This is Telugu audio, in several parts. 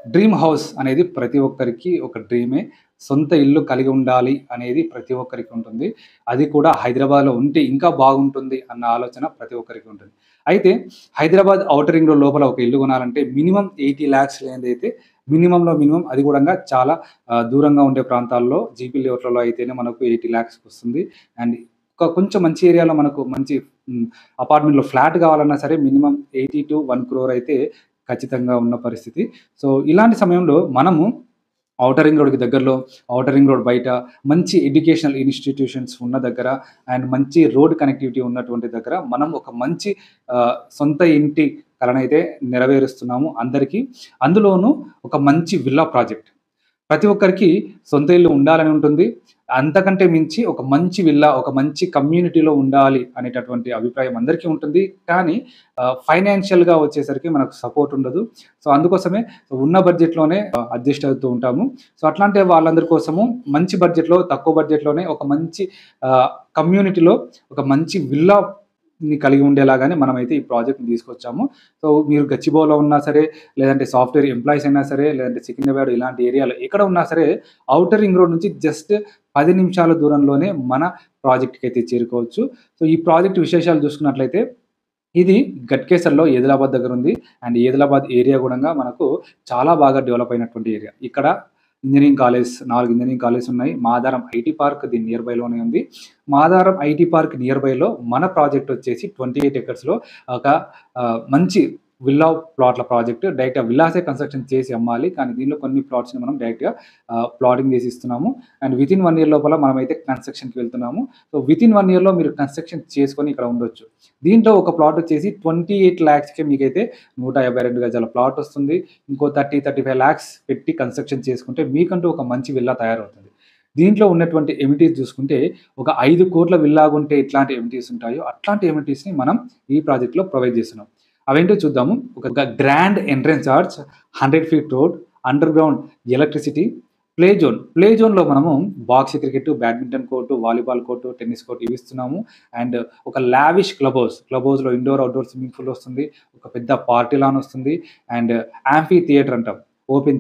డ్రీమ్ హౌస్ అనేది ప్రతి ఒక్కరికి ఒక డ్రీమే. సొంత ఇల్లు కలిగి ఉండాలి అనేది ప్రతి ఒక్కరికి ఉంటుంది. అది కూడా హైదరాబాద్‌లో ఉంటే ఇంకా బాగుంటుంది అన్న ఆలోచన ప్రతి ఒక్కరికి ఉంటుంది. అయితే హైదరాబాద్ ఔటర్ రింగ్ రోడ్ లోపల ఒక ఇల్లు కొనాలంటే మినిమమ్ 80,00,000 లేనిదైతే మినిమమ్‌లో మినిమమ్ అది కూడంగా చాలా దూరంగా ఉండే ప్రాంతాల్లో జీపీ లేఅవుట్‌లలో అయితేనే మనకు 80,00,000కి వస్తుంది. అండ్ కొంచెం మంచి ఏరియాలో మనకు మంచి అపార్ట్మెంట్‌లో ఫ్లాట్ కావాలన్నా సరే మినిమమ్ 80-1 crore అయితే ఖచ్చితంగా ఉన్న పరిస్థితి. సో, ఇలాంటి సమయంలో మనము ఔటర్ రింగ్ రోడ్‌కి దగ్గరలో, ఔటర్ రింగ్ రోడ్ బయట మంచి ఎడ్యుకేషనల్ ఇన్‌స్టిట్యూషన్స్ ఉన్న దగ్గర అండ్ మంచి రోడ్ కనెక్టివిటీ ఉన్నటువంటి దగ్గర మనం ఒక మంచి సొంత ఇంటి కలనైతే నెరవేరుస్తున్నాము అందరికీ. అందులోనూ ఒక మంచి విల్లా ప్రాజెక్ట్. ప్రతి ఒక్కరికి సొంత ఇల్లు ఉండాలని ఉంటుంది. అంతకంటే మించి ఒక మంచి విల్లా, ఒక మంచి కమ్యూనిటీలో ఉండాలి అనేటటువంటి అభిప్రాయం అందరికీ ఉంటుంది. కానీ ఫైనాన్షియల్‌గా వచ్చేసరికి మనకు సపోర్ట్ ఉండదు. సో, అందుకోసమే ఉన్న బడ్జెట్‌లోనే అడ్జస్ట్ అవుతూ ఉంటాము. సో, అట్లాంటి వాళ్ళందరి కోసము మంచి బడ్జెట్‌లో, తక్కువ బడ్జెట్‌లోనే ఒక మంచి కమ్యూనిటీలో ఒక మంచి విల్లాని కలిగి ఉండేలాగానే మనమైతే ఈ ప్రాజెక్ట్‌ని తీసుకొచ్చాము. సో, మీరు గచ్చిబౌలిలో ఉన్నా సరే, లేదంటే సాఫ్ట్‌వేర్ ఎంప్లాయీస్ అయినా సరే, లేదంటే సికింద్రాబాద్ ఇలాంటి ఏరియాలో ఎక్కడ ఉన్నా సరే, ఔటర్ రింగ్ రోడ్ నుంచి జస్ట్ 10 నిమిషాల దూరంలోనే మన ప్రాజెక్ట్‌కైతే చేరుకోవచ్చు. సో, ఈ ప్రాజెక్ట్ విశేషాలు చూసుకున్నట్లయితే ఇది గట్కేసర్‌లో ఏదిలాబాద్ దగ్గరుంది. అండ్ ఏదిలాబాద్ ఏరియా గూడంగా మనకు చాలా బాగా డెవలప్ అయినటువంటి ఏరియా. ఇక్కడ ఇంజినీరింగ్ కాలేజ్ 4 ఇంజినీరింగ్ కాలేజెస్ ఉన్నాయి. మాదారం ఐటీ పార్క్ దీని నియర్ బైలోనే ఉంది. మాదారం ఐటీ పార్క్ నియర్ బైలో మన ప్రాజెక్ట్ వచ్చేసి 28 ఎకర్స్‌లో ఒక మంచి విల్లా ప్లాట్‌ల ప్రాజెక్ట్. డైరెక్ట్‌గా విల్లాసే కన్‌స్ట్రక్షన్ చేసి అమ్మాలి. కానీ దీనిలో కొన్ని ప్లాట్స్‌ని మనం డైరెక్ట్‌గా ప్లాటింగ్ చేసి ఇస్తున్నాము. అండ్ వితిన్ 1 ఇయర్ లోపల మనమైతే కన్‌స్ట్రక్షన్‌కి వెళ్తున్నాము. సో, వితిన్ 1 ఇయర్‌లో మీరు కన్‌స్ట్రక్షన్ చేసుకొని ఇక్కడ ఉండొచ్చు. దీంట్లో ఒక ప్లాట్ వచ్చేసి 28,00,000కి మీకైతే 152 గజాల ప్లాట్ వస్తుంది. ఇంకో 35 లాక్స్ పెట్టి కన్‌స్ట్రక్షన్ చేసుకుంటే మీకంటూ ఒక మంచి విల్లా తయారవుతుంది. దీంట్లో ఉన్నటువంటి ఎమినిటీస్ చూసుకుంటే ఒక 5,00,00,000 విల్లాగుంటే ఎట్లాంటి ఎమినిటీస్ ఉంటాయో అట్లాంటి ఎమినిటీస్‌ని మనం ఈ ప్రాజెక్ట్‌లో ప్రొవైడ్ చేస్తున్నాం. అవేంటో చూద్దాము. ఒక grand entrance arch, 100 feet road, under ground electricity, play జోన్‌లో మనము box cricket, badminton court, volleyball court, tennis court ఇవి ఇస్తున్నాము. అండ్ ఒక లావిష్ క్లబ్ హౌస్‌లో ఇండోర్, అవుట్‌డోర్ స్విమ్మింగ్ పూల్ వస్తుంది. ఒక పెద్ద పార్టీ లాన్ వస్తుంది. అండ్ యాంఫీ థియేటర్ అంటాం. ఓపెన్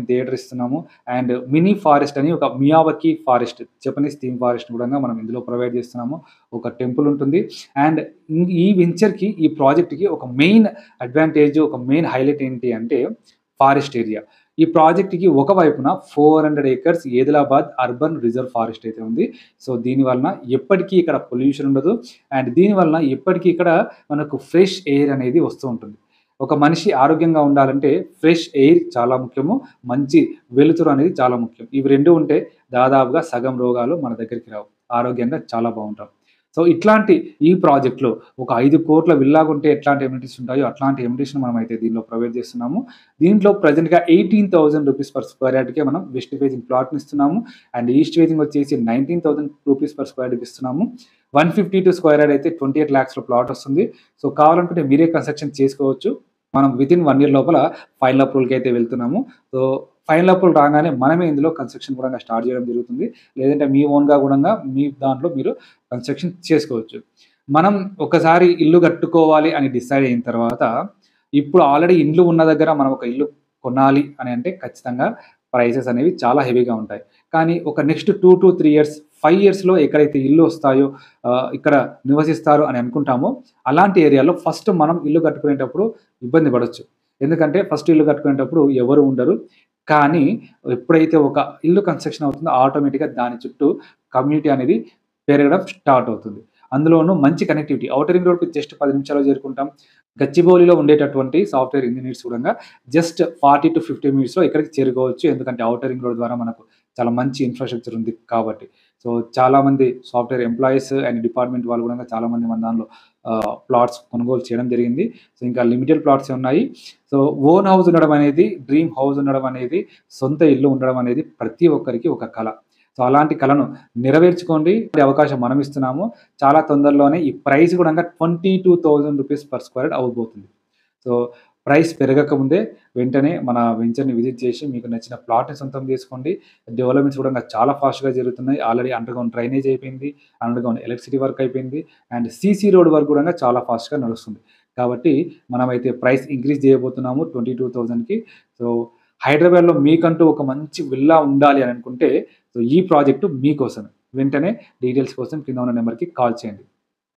థియేటర్ ఇస్తున్నాము. అండ్ మినీ ఫారెస్ట్ అని ఒక Miyawaki forest, Japanese theme forest గూడంగా మనం ఇందులో ప్రొవైడ్ చేస్తున్నాము. ఒక టెంపుల్ ఉంటుంది. అండ్ ఈ వెంచర్‌కి, ఈ ప్రాజెక్ట్‌కి ఒక మెయిన్ అడ్వాంటేజ్, ఒక మెయిన్ హైలైట్ ఏంటి అంటే ఫారెస్ట్ ఏరియా. ఈ ప్రాజెక్ట్‌కి ఒక వైపున 400 acres Edilabad urban reserve forest అయితే ఉంది. సో, దీని వలన ఎప్పటికీ ఇక్కడ పొల్యూషన్ ఉండదు. అండ్ దీని వలన ఎప్పటికీ ఇక్కడ మనకు ఫ్రెష్ ఎయిర్ అనేది వస్తూ ఉంటుంది. ఒక మనిషి ఆరోగ్యంగా ఉండాలంటే ఫ్రెష్ ఎయిర్ చాలా ముఖ్యము. మంచి వెలుతురు అనేది చాలా ముఖ్యం. ఇవి 2 ఉంటే దాదాపుగా సగం రోగాలు మన దగ్గరికి రావు. ఆరోగ్యంగా చాలా బావుంటాం. సో, ఇట్లాంటి ఈ ప్రాజెక్ట్‌లో ఒక 5,00,00,000 విల్లాగుంటే ఎట్లాంటి ఎమ్యూనిటీస్ ఉంటాయో అట్లాంటి ఎమ్యూనిటీస్‌ని మనమైతే దీనిలో ప్రొవైడ్ చేస్తున్నాము. దీంట్లో ప్రెజెంట్‌గా ₹18,000 పర్ స్క్వేర్ యార్డ్‌కే మనం వెస్ట్ ఫేసింగ్ ప్లాట్‌ని ఇస్తున్నాము. అండ్ ఈస్ట్ ఫేసింగ్ వచ్చేసి ₹19,000 పర్ స్క్వేర్ యార్డ్‌కి ఇస్తున్నాము. 152 స్క్వేర్ యార్డ్ అయితే 28 లాక్స్‌లో ప్లాట్ వస్తుంది. సో, కావాలనుకుంటే మీరే కన్‌స్ట్రక్షన్ చేసుకోవచ్చు. మనం వితిన్ 1 ఇయర్ లోపల ఫైనల్ అప్రూవల్‌కి అయితే వెళ్తున్నాము. సో, ఫైనల్ అప్రూవల్ రాగానే మనమే ఇందులో కన్‌స్ట్రక్షన్ కూడా స్టార్ట్ చేయడం జరుగుతుంది. లేదంటే మీ ఓన్‌గా గూడంగా మీ దాంట్లో మీరు కన్‌స్ట్రక్షన్ చేసుకోవచ్చు. మనం ఒకసారి ఇల్లు కట్టుకోవాలి అని డిసైడ్ అయిన తర్వాత, ఇప్పుడు ఆల్రెడీ ఇండ్లు ఉన్న దగ్గర మనం ఒక ఇల్లు కొనాలి అని అంటే ఖచ్చితంగా ప్రైసెస్ అనేవి చాలా హెవీగా ఉంటాయి. కానీ ఒక నెక్స్ట్ 2-3 ఇయర్స్, 5 ఇయర్స్‌లో ఎక్కడైతే ఇల్లు వస్తాయో, ఇక్కడ నివసిస్తారు అని అనుకుంటామో, అలాంటి ఏరియాలో ఫస్ట్ మనం ఇల్లు కట్టుకునేటప్పుడు ఇబ్బంది పడొచ్చు. ఎందుకంటే ఫస్ట్ ఇల్లు కట్టుకునేటప్పుడు ఎవరు ఉండరు. కానీ ఎప్పుడైతే ఒక ఇల్లు కన్‌స్ట్రక్షన్ అవుతుందో ఆటోమేటిక్‌గా దాని చుట్టూ కమ్యూనిటీ అనేది పెరగడం స్టార్ట్ అవుతుంది. అందులోనూ మంచి కనెక్టివిటీ. ఔటర్ రింగ్ రోడ్‌కి జస్ట్ 10 నిమిషాల్లో చేరుకుంటాం. గచ్చిబౌలిలో ఉండేటటువంటి సాఫ్ట్‌వేర్ ఇంజినీర్స్ కూడంగా జస్ట్ 40-50 మినిట్స్‌లో ఇక్కడికి చేరుకోవచ్చు. ఎందుకంటే ఔటర్ రింగ్ రోడ్ ద్వారా మనకు చాలా మంచి ఇన్‌ఫ్రాస్ట్రక్చర్ ఉంది కాబట్టి. సో, చాలామంది సాఫ్ట్‌వేర్ ఎంప్లాయీస్ అండ్ డిపార్ట్‌మెంట్ వాళ్ళు గూడా చాలామంది మన దానిలో ప్లాట్స్ కొనుగోలు చేయడం జరిగింది. సో, ఇంకా లిమిటెడ్ ప్లాట్సే ఉన్నాయి. సో, ఓన్ హౌస్ ఉండడం అనేది, డ్రీమ్ హౌస్ ఉండడం అనేది, సొంత ఇల్లు ఉండడం అనేది ప్రతి ఒక్కరికి ఒక కల. సో, అలాంటి కలను నెరవేర్చుకోండి. ఈ అవకాశం మనం ఇస్తున్నాము. చాలా తొందరలోనే ఈ ప్రైస్ గూడంగా ₹22,000 పర్ స్క్వేర్ యార్డ్ అవ్వబోతుంది. సో, ప్రైస్ పెరగకముందే వెంటనే మన వెంచర్‌ని విజిట్ చేసి మీకు నచ్చిన ప్లాట్‌ని సొంతం చేసుకోండి. డెవలప్‌మెంట్స్ కూడా చాలా ఫాస్ట్‌గా జరుగుతున్నాయి. ఆల్రెడీ అండర్‌గ్రౌండ్ డ్రైనేజ్ అయిపోయింది. అండర్‌గ్రౌండ్ ఎలక్ట్రిసిటీ వర్క్ అయిపోయింది. అండ్ సీసీ రోడ్ వర్క్ కూడా చాలా ఫాస్ట్‌గా నడుస్తుంది. కాబట్టి మనమైతే ప్రైస్ ఇంక్రీజ్ చేయబోతున్నాము 22,000కి. సో, హైదరాబాద్‌లో మీకంటూ ఒక మంచి విల్లా ఉండాలి అని అనుకుంటే, సో ఈ ప్రాజెక్ట్ మీకోసమే. వెంటనే డీటెయిల్స్ కోసం కింద ఉన్న నంబర్‌కి కాల్ చేయండి.